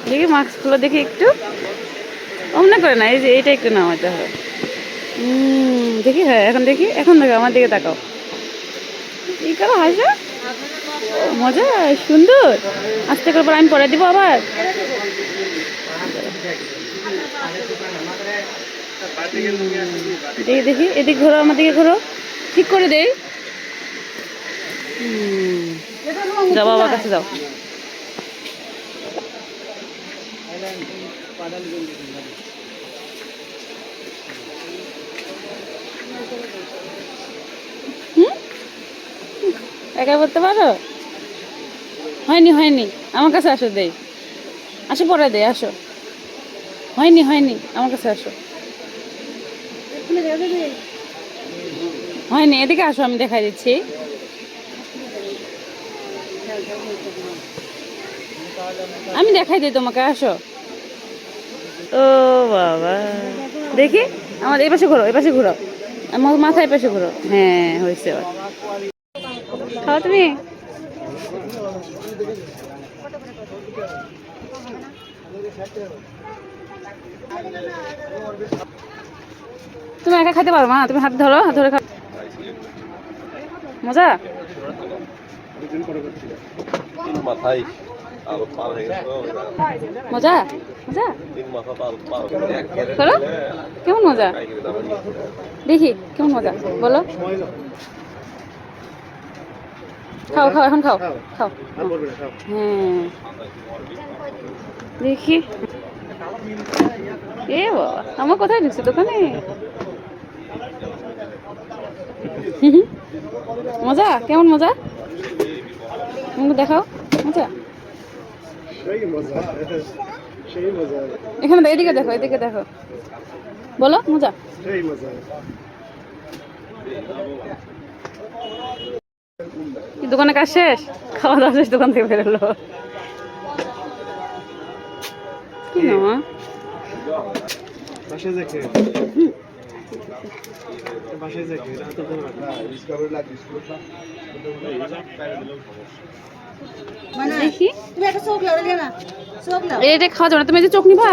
দেখি মাস্কগুলো দেখি একটু অমনে করে না, এই যে এইটা একটু নামাতে হবে। দেখি, হ্যাঁ এখন দেখি, এখন দেখো আমার দিকে তাকাও, এই করো হাসো, মজা, সুন্দর। আস্তে করে আমি পরে দিব আবার। দেখি দেখি, এদিক ঘোরো, আমার দিকে ঘোরো, ঠিক করে দেই। যাও বাবার কাছে যাও। একা করতে পারো? হয়নি হয়নি, আমার কাছে আসো, দেই, আসো পরে দেই, আসো। হয়নি হয়নি, আমার কাছে আসো। হয়নি, এদিকে আসো, আমি দেখাই দিচ্ছি। আমি দেখাই দিই তোমাকে, আসো। ও বাবা, দেখি আমার এই পাশে ঘোরো, এই পাশে ঘোরো, আমার মাথা এই পাশে ঘোরো। হ্যাঁ হয়েছে, খাও তুমি। তুমি একা খাইতে পারো মা, তুমি হাত ধরো, হাত ধরে খাও। মজা। মজা মজা করো, কেমন মজা দেখি, কেমন মজা বলো। খাও খাও, এখন খাও, খাও। হ্যাঁ দেখি। এ বাবা, আমার কোথায় ঢুকছে দোকানে। মজা, কেমন মজা দেখাও, মজা। এখানে এদিকে দেখো, এদিকে দেখো, বলো মজা। দোকানে কাজ শেষ, খাওয়া দাওয়া শেষ, দোকান থেকে বেরোলো। কি না দেখি, এটা খাওয়া যাবে না, তুমি যে চোখ নিবা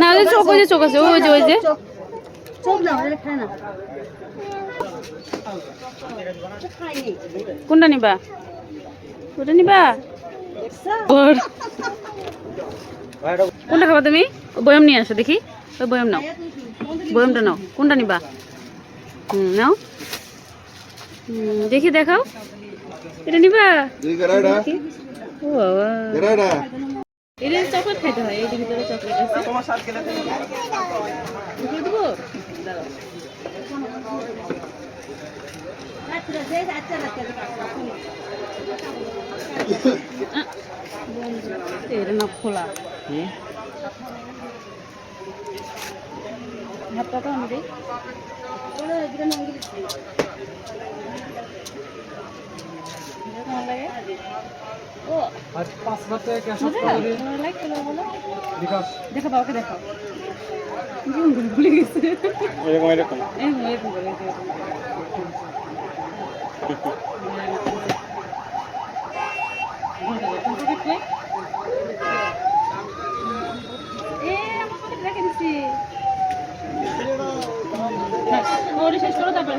না, ওই যে চোখ, ওই যে চোখ আছে, ওই যে ওই যে কোনটা নিবা, ওটা নিবা, কোনটা খাবা তুমি? বয়াম নিয়ে আসো দেখি, ওই বয়াম নাও, বয়ামটা নাও, কোনটা নিবা? নাও, দেখি দেখাও, এটা নিবা? ও বাবা, এটা চকলেট খাইতে হয়, এই ভিতরে চকলেট আছে, দেবো। এটা না খোলা, হাতটা তো আমি দিই। দেখো বাবাকে দেখাও, ভুলে গেছে এরকম এরকম করে। রেখে দিচ্ছি, ওটা শেষ করো তারপরে